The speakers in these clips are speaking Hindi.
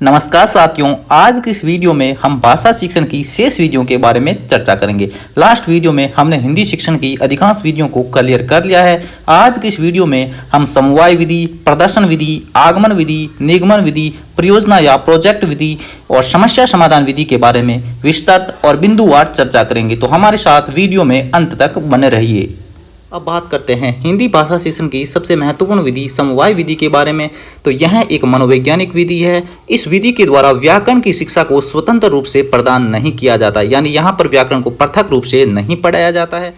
नमस्कार साथियों, आज की इस वीडियो में हम भाषा शिक्षण की शेष विधियों के बारे में चर्चा करेंगे। लास्ट वीडियो में हमने हिंदी शिक्षण की अधिकांश विधियों को क्लियर कर लिया है। आज की इस वीडियो में हम समवाय विधि, प्रदर्शन विधि, आगमन विधि, निगमन विधि, परियोजना या प्रोजेक्ट विधि और समस्या समाधान विधि के बारे में विस्तृत और बिंदुवार चर्चा करेंगे। तो हमारे साथ वीडियो में अंत तक बने रहिए। अब बात करते हैं हिंदी भाषा शिक्षण की सबसे महत्वपूर्ण विधि समवाय विधि के बारे में। तो यह एक मनोवैज्ञानिक विधि है। इस विधि के द्वारा व्याकरण की शिक्षा को स्वतंत्र रूप से प्रदान नहीं किया जाता, यानी यहाँ पर व्याकरण को पृथक रूप से नहीं पढ़ाया जाता है।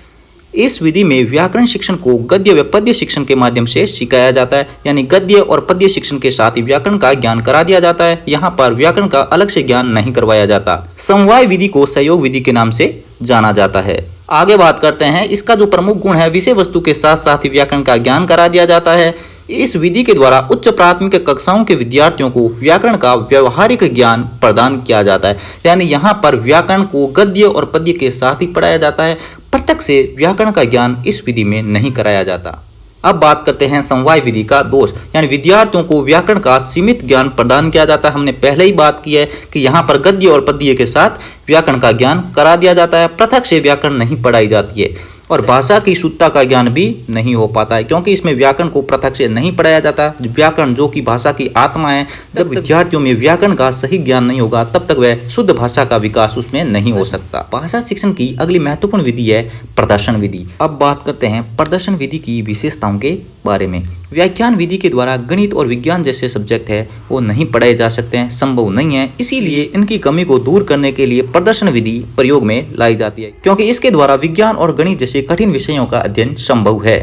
इस विधि में व्याकरण शिक्षण को गद्य व पद्य शिक्षण के माध्यम से सिखाया जाता है, यानी गद्य और पद्य शिक्षण के साथ ही व्याकरण का ज्ञान करा दिया जाता है। यहाँ पर व्याकरण का अलग से ज्ञान नहीं करवाया जाता। समवाय विधि को सहयोग विधि के नाम से जाना जाता है। आगे बात करते हैं, इसका जो प्रमुख गुण है, विषय वस्तु के साथ साथ ही व्याकरण का ज्ञान करा दिया जाता है। इस विधि के द्वारा उच्च प्राथमिक कक्षाओं के विद्यार्थियों को व्याकरण का व्यवहारिक ज्ञान प्रदान किया जाता है, यानी यहाँ पर व्याकरण को गद्य और पद्य के साथ ही पढ़ाया जाता है। प्रत्यक्ष से व्याकरण का ज्ञान इस विधि में नहीं कराया जाता। अब बात करते हैं समवाय विधि का दोष, यानी विद्यार्थियों को व्याकरण का सीमित ज्ञान प्रदान किया जाता है। हमने पहले ही बात की है कि यहाँ पर गद्य और पद्य के साथ व्याकरण का ज्ञान करा दिया जाता है, पृथक से व्याकरण नहीं पढ़ाई जाती है। और भाषा की शुद्धता का ज्ञान भी नहीं हो पाता है, क्योंकि इसमें व्याकरण को पृथक से नहीं पढ़ाया जाता। व्याकरण जो कि भाषा की आत्मा है, जब विद्यार्थियों में व्याकरण का सही ज्ञान नहीं होगा तब तक वह शुद्ध भाषा का विकास उसमें नहीं हो सकता। भाषा शिक्षण की अगली महत्वपूर्ण विधि है प्रदर्शन विधि। अब बात करते हैं प्रदर्शन विधि की विशेषताओं के बारे में। व्याख्यान विधि के द्वारा गणित और विज्ञान जैसे सब्जेक्ट है वो नहीं पढ़ाए जा सकते हैं, संभव नहीं है। इसीलिए इनकी कमी को दूर करने के लिए प्रदर्शन विधि प्रयोग में लाई जाती है, क्योंकि इसके द्वारा विज्ञान और गणित जैसे कठिन विषयों का अध्ययन संभव है।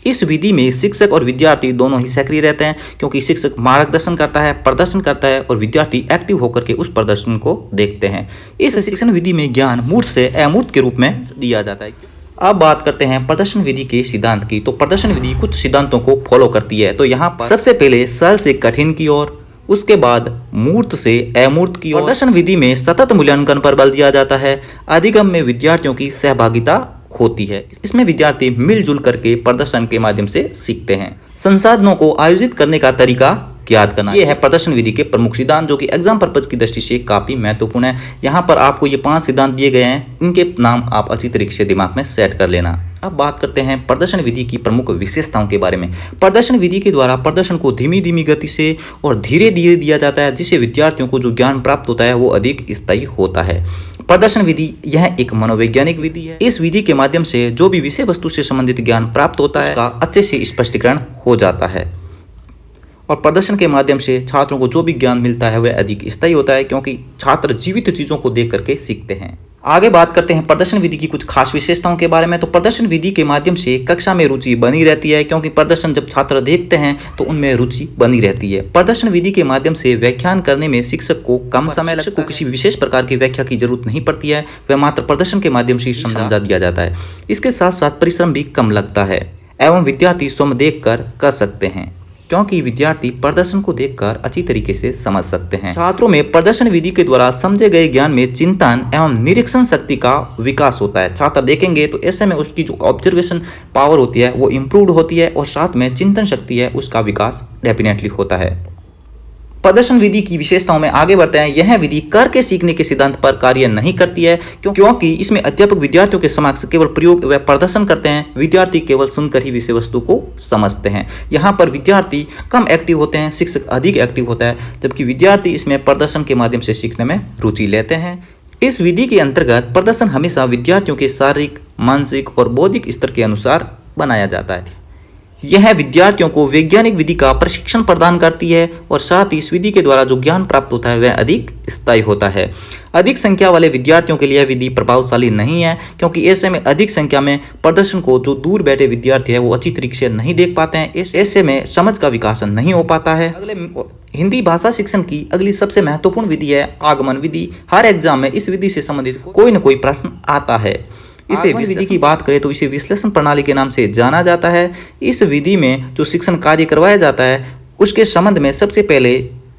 इस विधि में शिक्षक और विद्यार्थी दोनों ही सक्रिय रहते हैं, क्योंकि शिक्षक मार्गदर्शन करता है, प्रदर्शन करता है और विद्यार्थी एक्टिव होकर के उस प्रदर्शन को देखते हैं। इस शिक्षण विधि में ज्ञान मूर्त से अमूर्त के रूप में दिया जाता है। अब बात करते हैं प्रदर्शन विधि के सिद्धांत की। तो प्रदर्शन विधि कुछ सिद्धांतों को फॉलो करती है। तो यहाँ पर सबसे पहले सरल से कठिन की ओर, उसके बाद मूर्त से अमूर्त की ओर। प्रदर्शन विधि में सतत मूल्यांकन पर बल दिया जाता है। अधिगम में विद्यार्थियों की सहभागिता होती है। इसमें विद्यार्थी मिलजुल करके प्रदर्शन के माध्यम से सीखते हैं। संसाधनों को आयोजित करने का तरीका ज्ञात करना, ये है प्रदर्शन विधि के प्रमुख सिद्धांत, जो कि एग्जाम पर्पज की दृष्टि से काफी महत्वपूर्ण है। यहाँ पर आपको ये 5 सिद्धांत दिए गए हैं, इनके नाम आप अच्छी तरीके से दिमाग में सेट कर लेना। अब बात करते हैं प्रदर्शन विधि की प्रमुख विशेषताओं के बारे में। प्रदर्शन विधि के द्वारा प्रदर्शन को धीमी धीमी गति से और धीरे धीरे दिया जाता है, जिससे विद्यार्थियों को जो ज्ञान प्राप्त होता है वो अधिक स्थायी होता है। प्रदर्शन विधि यह एक मनोवैज्ञानिक विधि है। इस विधि के माध्यम से जो भी विषय वस्तु से संबंधित ज्ञान प्राप्त होता है उसका अच्छे से स्पष्टीकरण हो जाता है, और प्रदर्शन के माध्यम से छात्रों को जो भी ज्ञान मिलता है वह अधिक स्थायी होता है, क्योंकि छात्र जीवित चीजों को देख करके सीखते हैं। आगे बात करते हैं प्रदर्शन विधि की कुछ खास विशेषताओं के बारे में। तो प्रदर्शन विधि के माध्यम से कक्षा में रुचि बनी रहती है, क्योंकि प्रदर्शन जब छात्र देखते हैं तो उनमें रुचि बनी रहती है। प्रदर्शन विधि के माध्यम से व्याख्यान करने में शिक्षक को कम समय लगता है, किसी विशेष प्रकार की व्याख्या की जरूरत नहीं पड़ती है, वह मात्र प्रदर्शन के माध्यम से समझा दिया जाता है। इसके साथ साथ परिश्रम भी कम लगता है एवं विद्यार्थी स्वयं देख कर सकते हैं, क्योंकि विद्यार्थी प्रदर्शन को देखकर अच्छी तरीके से समझ सकते हैं। छात्रों में प्रदर्शन विधि के द्वारा समझे गए ज्ञान में चिंतन एवं निरीक्षण शक्ति का विकास होता है। छात्र देखेंगे तो ऐसे में उसकी जो ऑब्जर्वेशन पावर होती है वो इम्प्रूव होती है, और साथ में चिंतन शक्ति है उसका विकास डेफिनेटली होता है। प्रदर्शन विधि की विशेषताओं में आगे बढ़ते हैं। यह विधि करके सीखने के सिद्धांत पर कार्य नहीं करती है, क्योंकि इसमें अध्यापक विद्यार्थियों के समक्ष केवल प्रयोग व प्रदर्शन करते हैं, विद्यार्थी केवल सुनकर ही विषय वस्तु को समझते हैं। यहाँ पर विद्यार्थी कम एक्टिव होते हैं, शिक्षक अधिक एक्टिव होता है, जबकि विद्यार्थी इसमें प्रदर्शन के माध्यम से सीखने में रुचि लेते हैं। इस विधि के अंतर्गत प्रदर्शन हमेशा विद्यार्थियों के शारीरिक, मानसिक और बौद्धिक स्तर के अनुसार बनाया जाता है। यह विद्यार्थियों को वैज्ञानिक विधि का प्रशिक्षण प्रदान करती है, और साथ ही इस विधि के द्वारा जो ज्ञान प्राप्त होता है वह अधिक स्थायी होता है। अधिक संख्या वाले विद्यार्थियों के लिए यह विधि प्रभावशाली नहीं है, क्योंकि ऐसे में अधिक संख्या में प्रदर्शन को जो दूर बैठे विद्यार्थी है वो अच्छी तरीके से नहीं देख पाते हैं। ऐसे में समझ का विकास नहीं हो पाता है। हिंदी भाषा शिक्षण की अगली सबसे महत्वपूर्ण विधि है आगमन विधि। हर एग्जाम में इस विधि से संबंधित कोई न कोई प्रश्न आता है। इसे विधि की बात करें तो इसे विश्लेषण प्रणाली के नाम से जाना जाता है। इस विधि में जो शिक्षण कार्य करवाया जाता है उसके संबंध में सबसे पहले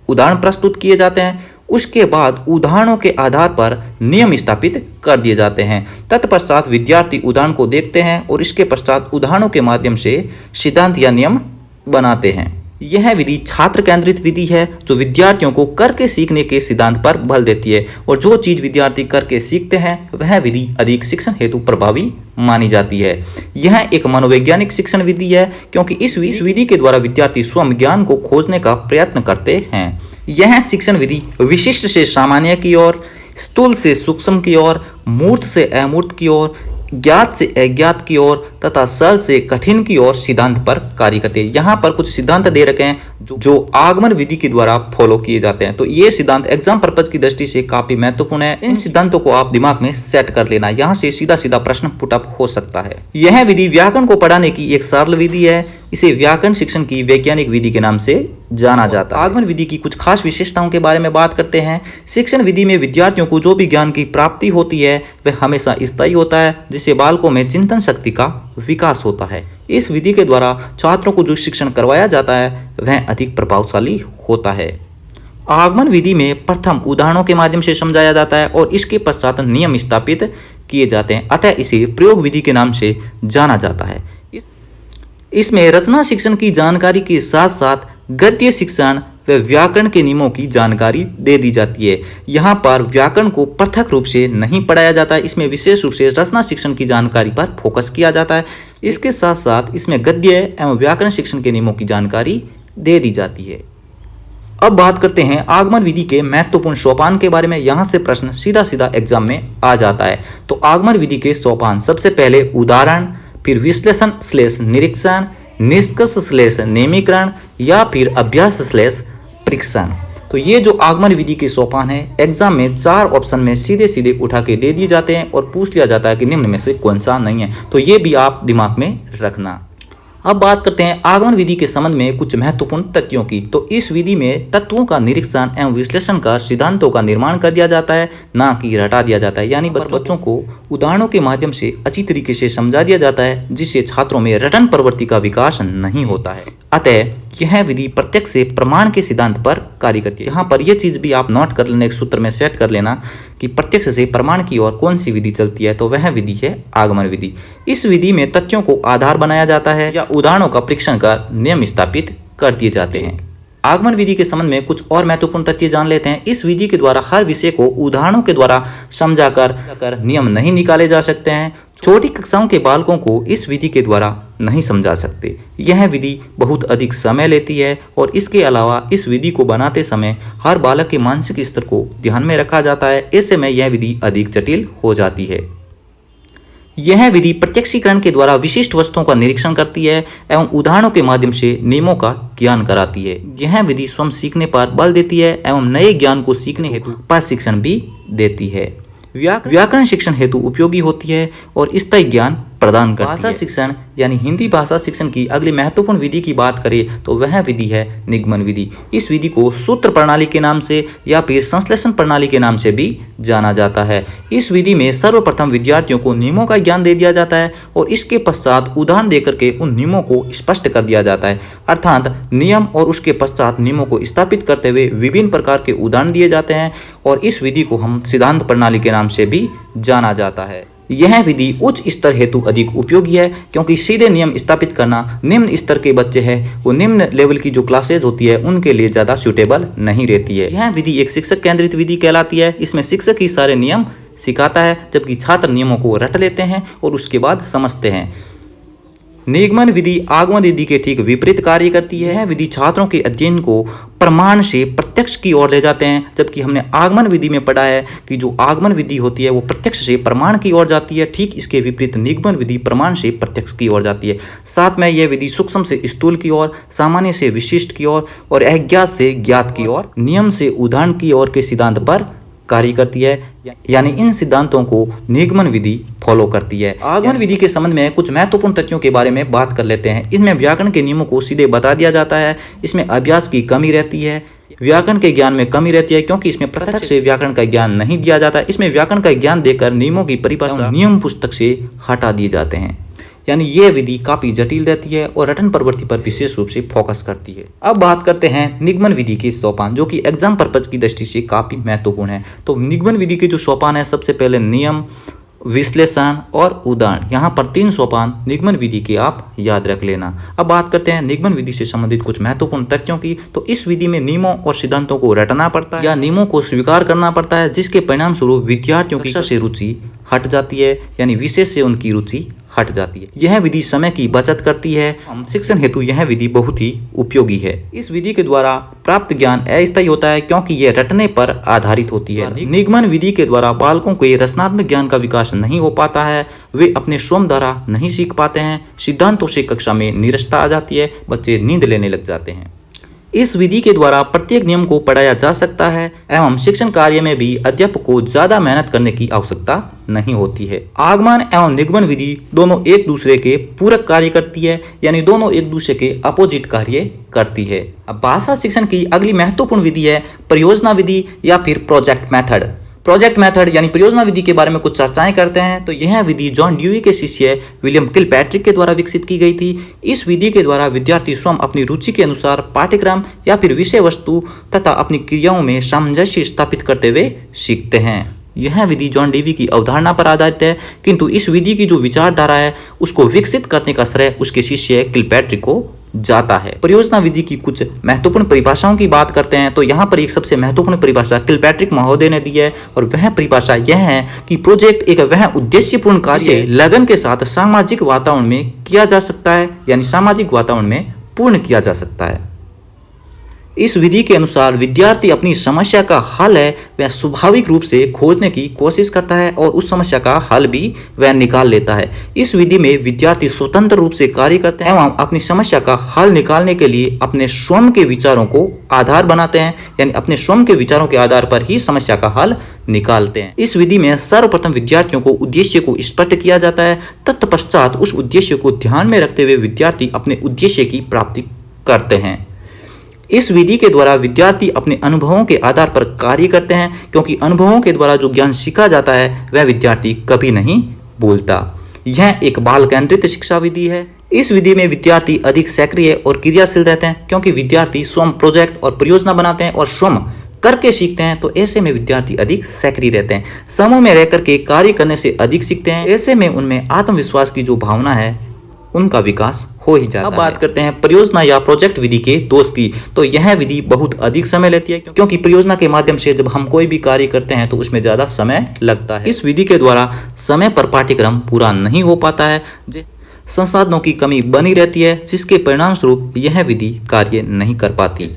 उदाहरण प्रस्तुत किए जाते हैं, उसके बाद उदाहरणों के आधार पर नियम स्थापित कर दिए जाते हैं। तत्पश्चात विद्यार्थी उदाहरण को देखते हैं और इसके पश्चात उदाहरणों के माध्यम से सिद्धांत या नियम बनाते हैं। यह विधि छात्र केंद्रित विधि है जो विद्यार्थियों को करके सीखने के सिद्धांत पर बल देती है और जो चीज विद्यार्थी करके सीखते हैं वह विधि अधिक शिक्षण हेतु प्रभावी मानी जाती है। यह एक मनोवैज्ञानिक शिक्षण विधि है क्योंकि इस विधि के द्वारा विद्यार्थी स्वयं ज्ञान को खोजने का प्रयत्न करते हैं। यह शिक्षण विधि विशिष्ट से सामान्य की ओर, स्थूल से सूक्ष्म की ओर, मूर्त से अमूर्त की ओर, ज्ञात से अज्ञात की ओर तथा सरल से कठिन की ओर सिद्धांत पर कार्य करते हैं। यहाँ पर कुछ सिद्धांत दे रखे हैं जो आगमन विधि के द्वारा फॉलो किए जाते हैं। तो ये सिद्धांत एग्जाम पर्पज की दृष्टि से काफी महत्वपूर्ण है। इन सिद्धांतों को आप दिमाग में सेट कर लेना, यहाँ से सीधा सीधा प्रश्न पुटअप हो सकता है। यह विधि व्याकरण को पढ़ाने की एक सरल विधि है। इसे व्याकरण शिक्षण की वैज्ञानिक विधि के नाम से जाना जाता है। आगमन विधि की कुछ खास विशेषताओं के बारे में बात करते हैं। शिक्षण विधि में विद्यार्थियों को जो भी ज्ञान की प्राप्ति होती है वह हमेशा स्थायी होता है, जिससे बालकों में चिंतन शक्ति का विकास होता है। इस विधि के द्वारा छात्रों को जो शिक्षण करवाया जाता है वह अधिक प्रभावशाली होता है। आगमन विधि में प्रथम उदाहरणों के माध्यम से समझाया जाता है और इसके पश्चात नियम स्थापित किए जाते हैं, अतः इसे प्रयोग विधि के नाम से जाना जाता है। इसमें रचना शिक्षण की जानकारी के साथ साथ गद्य शिक्षण व व्याकरण के नियमों की जानकारी दे दी जाती है। यहाँ पर व्याकरण को पृथक रूप से नहीं पढ़ाया जाता है, इसमें विशेष रूप से रचना शिक्षण की जानकारी पर फोकस किया जाता है। इसके साथ साथ इसमें गद्य एवं व्याकरण शिक्षण के नियमों की जानकारी दे दी जाती है। अब बात करते हैं आगमन विधि के महत्वपूर्ण सोपान के बारे में। यहाँ से प्रश्न सीधा सीधा एग्जाम में आ जाता है। तो आगमन विधि के सोपान, सबसे पहले उदाहरण, फिर विश्लेषण / निरीक्षण, निष्कर्ष / नेमीकरण या फिर अभ्यास / परीक्षण। तो ये जो आगमन विधि के सोपान है एग्जाम में 4 ऑप्शन में सीधे सीधे उठा के दे दिए जाते हैं और पूछ लिया जाता है कि निम्न में से कौन सा नहीं है। तो ये भी आप दिमाग में रखना। अब बात करते हैं आगमन विधि के संबंध में कुछ महत्वपूर्ण तथ्यों की। तो इस विधि में तत्वों का निरीक्षण एवं विश्लेषण कर सिद्धांतों का निर्माण कर दिया जाता है, ना कि रटा दिया जाता है। यानी बच्चों को उदाहरणों के माध्यम से अच्छी तरीके से समझा दिया जाता है, जिससे छात्रों में रटन प्रवृत्ति का विकास नहीं होता है। अतः यह विधि प्रत्यक्ष से प्रमाण के सिद्धांत पर कार्य करती है। यहाँ पर यह चीज भी आप नोट कर लेना, एक सूत्र में सेट कर लेना कि प्रत्यक्ष से प्रमाण की ओर कौन सी विधि चलती है, तो वह विधि है आगमन विधि। इस विधि में तथ्यों को आधार बनाया जाता है या उदाहरणों का परीक्षण कर नियम स्थापित कर दिए जाते हैं। आगमन विधि के संबंध में कुछ और महत्वपूर्ण तथ्य जान लेते हैं। इस विधि के द्वारा हर विषय को उदाहरणों के द्वारा समझाकर नियम नहीं निकाले जा सकते हैं। छोटी कक्षाओं के बालकों को इस विधि के द्वारा नहीं समझा सकते। यह विधि बहुत अधिक समय लेती है और इसके अलावा इस विधि को बनाते समय हर बालक के मानसिक स्तर को ध्यान में रखा जाता है। ऐसे में यह विधि अधिक जटिल हो जाती है। यह विधि प्रत्यक्षीकरण के द्वारा विशिष्ट वस्तुओं का निरीक्षण करती है एवं उदाहरणों के माध्यम से नियमों का ज्ञान कराती है। यह विधि स्वयं सीखने पर बल देती है एवं नए ज्ञान को सीखने हेतु प्रशिक्षण भी देती है। व्याकरण शिक्षण हेतु उपयोगी होती है और स्थायी ज्ञान प्रदान करती है। भाषा शिक्षण यानी हिंदी भाषा शिक्षण की अगली महत्वपूर्ण विधि की बात करें तो वह विधि है निगमन विधि। इस विधि को सूत्र प्रणाली के नाम से या फिर संश्लेषण प्रणाली के नाम से भी जाना जाता है। इस विधि में सर्वप्रथम विद्यार्थियों को नियमों का ज्ञान दे दिया जाता है और इसके पश्चात उदाहरण देकर के उन नियमों को स्पष्ट कर दिया जाता है। अर्थात नियम और उसके पश्चात नियमों को स्थापित करते हुए विभिन्न प्रकार के उदाहरण दिए जाते हैं और इस विधि को हम सिद्धांत प्रणाली के नाम से भी जाना जाता है। यह विधि उच्च स्तर हेतु अधिक उपयोगी है क्योंकि सीधे नियम स्थापित करना निम्न स्तर के बच्चे हैं वो निम्न लेवल की जो क्लासेज होती है उनके लिए ज़्यादा सूटेबल नहीं रहती है। यह विधि एक शिक्षक केंद्रित विधि कहलाती है। इसमें शिक्षक ही सारे नियम सिखाता है जबकि छात्र नियमों को रट लेते हैं और उसके बाद समझते हैं। निगमन विधि आगमन विधि के ठीक विपरीत कार्य करती है। यह विधि छात्रों के अध्ययन को प्रमाण से प्रत्यक्ष की ओर ले जाते हैं, जबकि हमने आगमन विधि में पढ़ा है कि जो आगमन विधि होती है वो प्रत्यक्ष से प्रमाण की ओर जाती है। ठीक इसके विपरीत निगमन विधि प्रमाण से प्रत्यक्ष की ओर जाती है। साथ में यह विधि सूक्ष्म से स्थूल की ओर, सामान्य से विशिष्ट की ओर और अज्ञात से ज्ञात की ओर, नियम से उदाहरण की ओर के सिद्धांत पर कार्य करती है। यानी इन सिद्धांतों को निगमन विधि फॉलो करती है। आगमन विधि के संबंध में कुछ महत्वपूर्ण तथ्यों के बारे में बात कर लेते हैं। इसमें व्याकरण के नियमों को सीधे बता दिया जाता है। इसमें अभ्यास की कमी रहती है, व्याकरण के ज्ञान में कमी रहती है क्योंकि इसमें प्रत्यक्ष से व्याकरण का ज्ञान नहीं दिया जाता। इसमें व्याकरण का ज्ञान देकर नियमों की परिभाषा नियम पुस्तक से हटा दिए जाते हैं। यानी यह विधि काफी जटिल रहती है और रटन प्रवृत्ति पर विशेष रूप से फोकस करती है। अब बात करते हैं निगमन विधि के सोपान, जो कि एग्जाम पर्पज की दृष्टि से काफी महत्वपूर्ण है। तो निगमन विधि के जो सोपान है, सबसे पहले नियम विश्लेषण और उदाहरण। यहाँ पर 3 सोपान निगमन विधि के आप याद रख लेना। अब बात करते हैं निगमन विधि से संबंधित कुछ महत्वपूर्ण तथ्यों की। तो इस विधि में नियमों और सिद्धांतों को रटना पड़ता है या नियमों को स्वीकार करना पड़ता है, जिसके परिणाम स्वरूप विद्यार्थियों की कक्षा से रुचि हट जाती है, यानी विषय से उनकी रुचि हट जाती है। यह विधि समय की बचत करती है। शिक्षण हेतु यह विधि बहुत ही उपयोगी है। इस विधि के द्वारा प्राप्त ज्ञान अस्थायी होता है, क्योंकि यह रटने पर आधारित होती है। निगमन विधि के द्वारा बालकों को रचनात्मक ज्ञान का विकास नहीं हो पाता है, वे अपने स्वयं द्वारा नहीं सीख पाते हैं। सिद्धांतों से कक्षा में नीरसता आ जाती है, बच्चे नींद लेने लग जाते हैं। इस विधि के द्वारा प्रत्येक नियम को पढ़ाया जा सकता है एवं शिक्षण कार्य में भी अध्यापक को ज्यादा मेहनत करने की आवश्यकता नहीं होती है। आगमन एवं निगमन विधि दोनों एक दूसरे के पूरक कार्य करती है, यानी दोनों एक दूसरे के अपोजिट कार्य करती है। अब भाषा शिक्षण की अगली महत्वपूर्ण विधि है परियोजना विधि या फिर प्रोजेक्ट मेथड। प्रोजेक्ट मेथड यानी परियोजना विधि के बारे में कुछ चर्चाएं करते हैं। तो यह विधि जॉन ड्यूई के शिष्य विलियम किलपैट्रिक के द्वारा विकसित की गई थी। इस विधि के द्वारा विद्यार्थी स्वयं अपनी रुचि के अनुसार पाठ्यक्रम या फिर विषय वस्तु तथा अपनी क्रियाओं में सामंजस्य स्थापित करते हुए सीखते हैं। यह विधि जॉन ड्यूई की अवधारणा पर आधारित है, किंतु इस विधि की जो विचारधारा है उसको विकसित करने का श्रेय उसके शिष्य किलपैट्रिक को जाता है। परियोजना विधि की कुछ महत्वपूर्ण परिभाषाओं की बात करते हैं। तो यहाँ पर एक सबसे महत्वपूर्ण परिभाषा किलपैट्रिक महोदय ने दी है, और वह परिभाषा यह है कि प्रोजेक्ट एक वह उद्देश्यपूर्ण कार्य लगन के साथ सामाजिक वातावरण में किया जा सकता है, यानी सामाजिक वातावरण में पूर्ण किया जा सकता है। इस विधि के अनुसार विद्यार्थी अपनी समस्या का हल है वह स्वाभाविक रूप से खोजने की कोशिश करता है और उस समस्या का हल भी वह निकाल लेता है। इस विधि में विद्यार्थी स्वतंत्र रूप से कार्य करते हैं एवं अपनी समस्या का हल निकालने के लिए अपने स्वयं के विचारों को आधार बनाते हैं, यानी अपने स्वयं के विचारों के आधार पर ही समस्या का हल निकालते हैं। इस विधि में सर्वप्रथम विद्यार्थियों को उद्देश्य को स्पष्ट किया जाता है, तत्पश्चात उस उद्देश्य को ध्यान में रखते हुए विद्यार्थी अपने उद्देश्य की प्राप्ति करते हैं। इस विधि के द्वारा विद्यार्थी अपने अनुभवों के आधार पर कार्य करते हैं, क्योंकि अनुभवों के द्वारा जो ज्ञान सीखा जाता है वह विद्यार्थी कभी नहीं भूलता। यह एक बाल केंद्रित शिक्षा विधि है। इस विधि में विद्यार्थी अधिक सक्रिय और क्रियाशील रहते हैं, क्योंकि विद्यार्थी स्वयं प्रोजेक्ट और परियोजना बनाते हैं और स्वयं करके सीखते हैं। तो ऐसे में विद्यार्थी अधिक सक्रिय रहते हैं, समूह में रहकर के कार्य करने से अधिक सीखते हैं। ऐसे में उनमें आत्मविश्वास की जो भावना है उनका विकास हो ही जाता है। अब बात करते हैं परियोजना या प्रोजेक्ट विधि के दोष की। तो यह विधि बहुत अधिक समय लेती है, क्योंकि परियोजना के माध्यम से जब हम कोई भी कार्य करते हैं तो उसमें ज्यादा समय लगता है। इस विधि के द्वारा समय पर पाठ्यक्रम पूरा नहीं हो पाता है, संसाधनों की कमी बनी रहती है, जिसके परिणाम स्वरूप यह विधि कार्य नहीं कर पाती।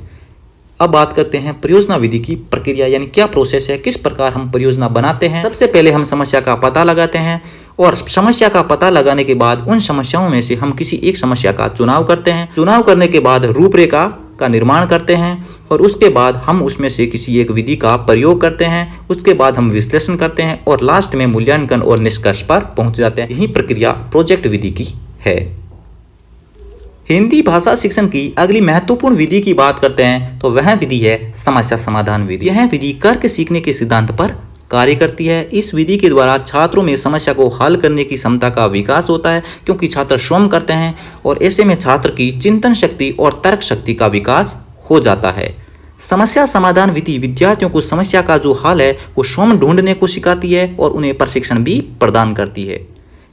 अब बात करते हैं परियोजना विधि की प्रक्रिया, यानी क्या प्रोसेस है, किस प्रकार हम परियोजना बनाते हैं। सबसे पहले हम समस्या का पता लगाते हैं, और समस्या का पता लगाने के बाद उन समस्याओं में से हम किसी एक समस्या का चुनाव करते हैं। चुनाव करने के बाद रूपरेखा का निर्माण करते हैं, और उसके बाद हम उसमें से किसी एक विधि का प्रयोग करते हैं। उसके बाद हम विश्लेषण करते हैं और लास्ट में मूल्यांकन और निष्कर्ष पर पहुंच जाते हैं। यही प्रक्रिया प्रोजेक्ट विधि की है। हिंदी भाषा शिक्षण की अगली महत्वपूर्ण विधि की बात करते हैं, तो वह विधि है समस्या समाधान विधि। यह विधि करके सीखने के सिद्धांत पर कार्य करती है। इस विधि के द्वारा छात्रों में समस्या को हल करने की क्षमता का विकास होता है, क्योंकि छात्र स्वयं करते हैं, और ऐसे में छात्र की चिंतन शक्ति और तर्क शक्ति का विकास हो जाता है। समस्या समाधान विधि विद्यार्थियों को समस्या का जो हल है वो स्वयं ढूंढने को सिखाती है और उन्हें प्रशिक्षण भी प्रदान करती है।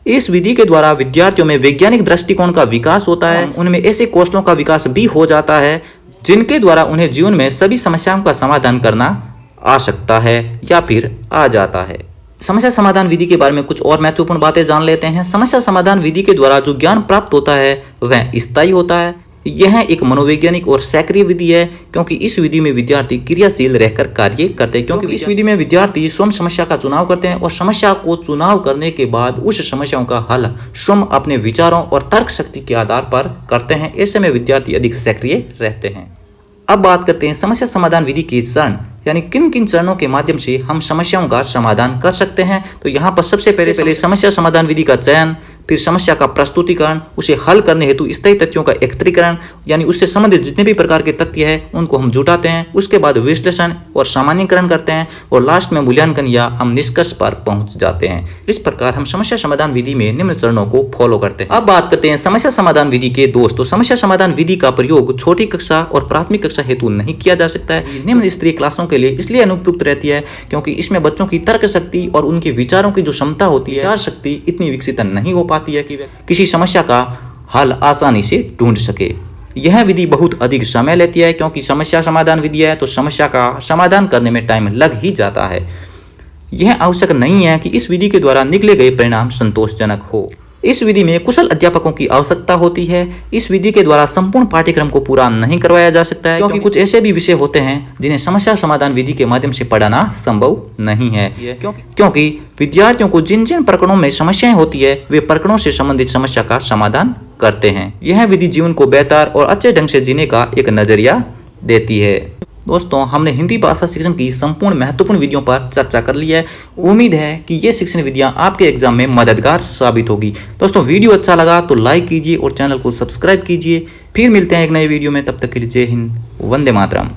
इस विधि के द्वारा विद्यार्थियों में वैज्ञानिक दृष्टिकोण का विकास होता है, उनमें ऐसे कौशलों का विकास भी हो जाता है जिनके द्वारा उन्हें जीवन में सभी समस्याओं का समाधान करना आ सकता है या फिर आ जाता है। समस्या समाधान विधि के बारे में कुछ और महत्वपूर्ण बातें जान लेते हैं। समस्या समाधान विधि के द्वारा जो ज्ञान प्राप्त होता है वह स्थायी होता है। यह एक मनोवैज्ञानिक और सक्रिय विधि है, क्योंकि इस विधि में विद्यार्थी क्रियाशील रहकर कार्य करते हैं। क्योंकि इस विधि में विद्यार्थी स्वयं समस्या का चुनाव करते हैं, और समस्या को चुनाव करने के बाद उस समस्याओं का हल स्वयं अपने विचारों और तर्क शक्ति के आधार पर करते हैं। ऐसे में विद्यार्थी अधिक सक्रिय रहते हैं। अब बात करते हैं समस्या समाधान विधि के चरण, यानी किन किन चरणों के माध्यम से हम समस्याओं का समाधान कर सकते हैं। तो यहाँ पर सबसे पहले समस्या समाधान विधि का चयन, फिर समस्या का प्रस्तुतिकरण, उसे हल करने हेतु स्थायी तथ्यों का एकत्रीकरण, यानी उससे संबंधित जितने भी प्रकार के तथ्य हैं उनको हम जुटाते हैं। उसके बाद विश्लेषण और सामान्यीकरण करते हैं और लास्ट में मूल्यांकन या हम निष्कर्ष पर पहुंच जाते हैं। इस प्रकार हम समस्या समाधान विधि में निम्न चरणों को फॉलो करते हैं। अब बात करते हैं समस्या समाधान विधि के दोष। तो समस्या समाधान विधि का प्रयोग छोटी कक्षा और प्राथमिक कक्षा हेतु नहीं किया जा सकता है। निम्न स्तरीय क्लासों के लिए इसलिए अनुपयुक्त रहती है क्योंकि इसमें बच्चों की तर्क शक्ति और उनके विचारों की जो क्षमता होती है, विचार शक्ति इतनी विकसित नहीं हो पाती है कि वे किसी समस्या का हल आसानी से ढूंढ सके। यह विधि बहुत अधिक समय लेती है क्योंकि समस्या समाधान विधि है तो समस्या का समाधान करने में टाइम लग ही जाता है। यह आवश्यक नहीं है कि इस विधि के द्वारा निकले गए परिणाम संतोषजनक हो। इस विधि में कुशल अध्यापकों की आवश्यकता होती है। इस विधि के द्वारा संपूर्ण पाठ्यक्रम को पूरा नहीं करवाया जा सकता है क्योंकि कुछ ऐसे भी विषय होते हैं जिन्हें समस्या समाधान विधि के माध्यम से पढ़ाना संभव नहीं है, क्योंकि विद्यार्थियों को जिन जिन प्रकरणों में समस्याएं होती है वे प्रकरणों से संबंधित समस्या का समाधान करते हैं। यह विधि जीवन को बेहतर और अच्छे ढंग से जीने का एक नजरिया देती है। दोस्तों, हमने हिंदी भाषा शिक्षण की संपूर्ण महत्वपूर्ण विधियों पर चर्चा कर ली है। उम्मीद है कि ये शिक्षण विधियां आपके एग्जाम में मददगार साबित होगी। दोस्तों, वीडियो अच्छा लगा तो लाइक कीजिए और चैनल को सब्सक्राइब कीजिए। फिर मिलते हैं एक नए वीडियो में, तब तक के लिए जय हिंद, वंदे मातरम।